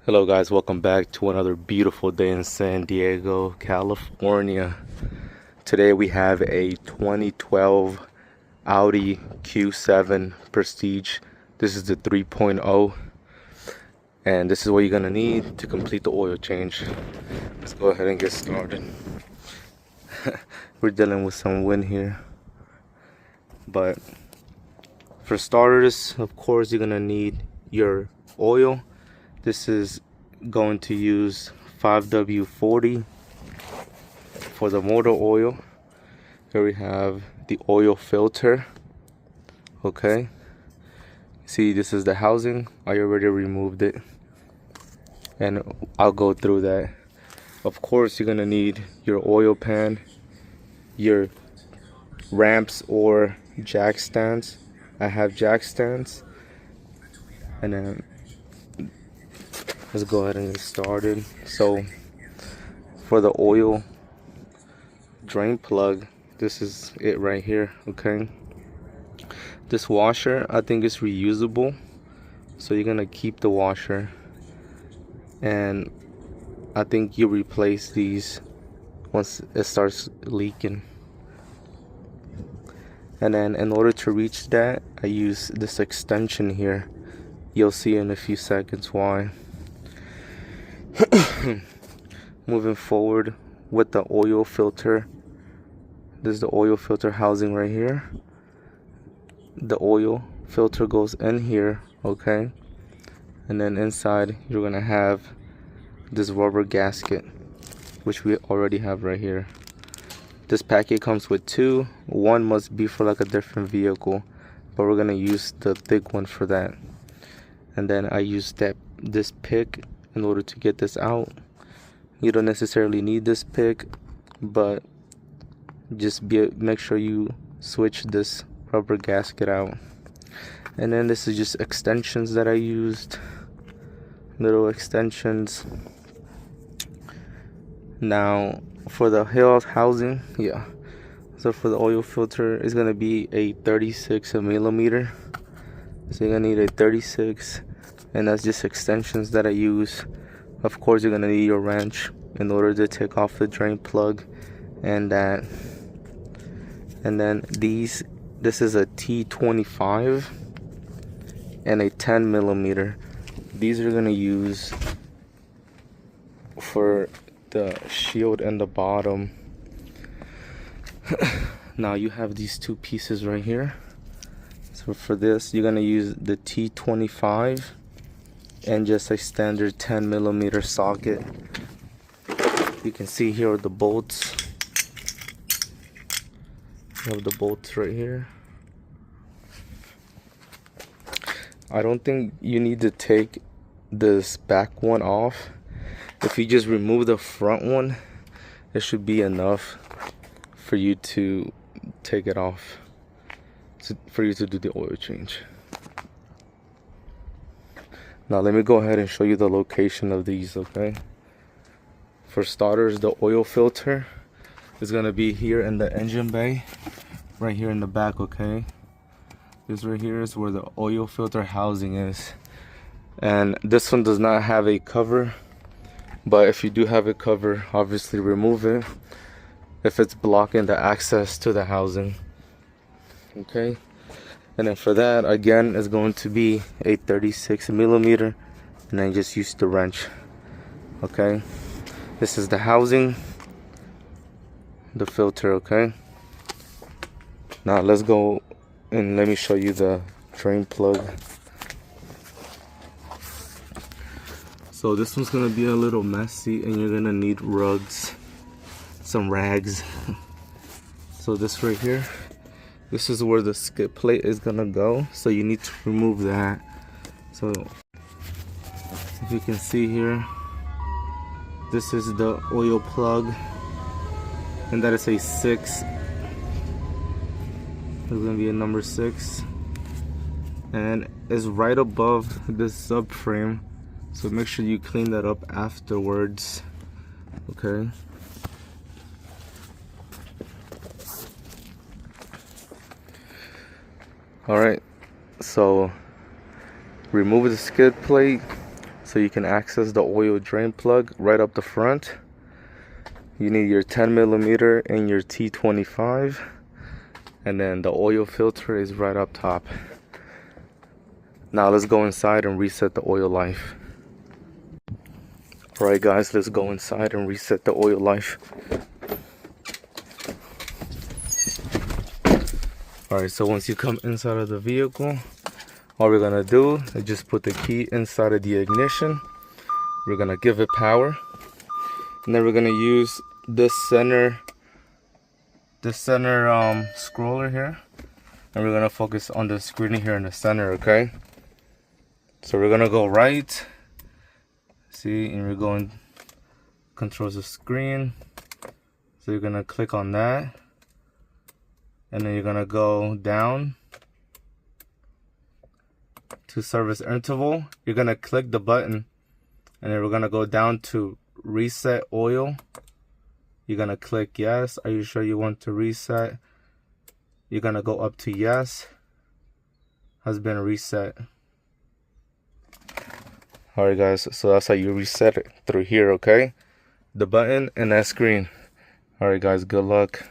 Hello guys, welcome back to another beautiful day in San Diego, California. Today we have a 2012 Audi Q7 Prestige. This is the 3.0 and this is what you're gonna need to complete the oil change. Let's go ahead and get started. We're dealing with some wind here, but for starters, of course, you're gonna need your oil. This is going to use 5W40 for the motor oil. Here we have the oil filter. Okay, see, this is the housing. I already removed it and I'll go through that. Of course, you're gonna need your oil pan, your ramps or jack stands. I have jack stands, and then let's go ahead and get started. So for the oil drain plug, this is it right here. Okay, this washer, I think it's reusable, so you're gonna keep the washer, and I think you replace these once it starts leaking. And then in order to reach that, I use this extension here. You'll see in a few seconds why. Moving forward with the oil filter, this is the oil filter housing right here. The oil filter goes in here, okay, and then inside you're gonna have this rubber gasket, which we already have right here. This packet comes with two. One must be for like a different vehicle, but we're gonna use the thick one for that. And then I use this pick in order to get this out. You don't necessarily need this pick, but just make sure you switch this rubber gasket out. And then this is just extensions that I used, little extensions. Now for the housing, so for the oil filter, it's gonna be a 36 millimeter. So you're gonna need a 36, and that's just extensions that I use. Of course, you're gonna need your wrench in order to take off the drain plug and that. And then this is a T25 and a 10 millimeter. These are gonna use for the shield and the bottom. Now you have these two pieces right here. So for this, you're gonna use the T25 and just a standard 10 millimeter socket. You can see here are the bolts. You have the bolts right here. I don't think you need to take this back one off. If you just remove the front one, it should be enough for you to take it off, for you to do the oil change. Now let me go ahead and show you the location of these, okay? For starters, the oil filter is gonna be here in the engine bay, right here in the back, okay? This right here is where the oil filter housing is. And this one does not have a cover, but if you do have a cover, obviously remove it if it's blocking the access to the housing. Okay, and then for that, again, it's going to be a 36 millimeter, and then just use the wrench. Okay, this is the housing, the filter. Okay, now let's go and let me show you the drain plug. So this one's gonna be a little messy, and you're gonna need rugs, some rags. So this right here, this is where the skid plate is gonna go, so you need to remove that. So if you can see here, this is the oil plug, and that is a 6. There's gonna be a number 6, and it's right above this subframe, so make sure you clean that up afterwards. Okay, all right, so remove the skid plate, so you can access the oil drain plug right up the front. You need your 10mm and your T25, and then the oil filter is right up top. Now let's go inside and reset the oil life. Alright guys, let's go inside and reset the oil life. Alright, so once you come inside of the vehicle, all we're gonna do is just put the key inside of the ignition. We're gonna give it power, and then we're gonna use this center scroller here, and we're gonna focus on the screen here in the center. Okay, so we're gonna go right, see, and we're going controls the screen, so you're gonna click on that, and then you're gonna go down to service interval. You're gonna click the button, and then we're gonna go down to reset oil. You're gonna click yes. Are you sure you want to reset? You're gonna go up to yes. Has been reset. Alright guys, so that's how you reset it through here, okay? The button and that screen. Alright guys, good luck.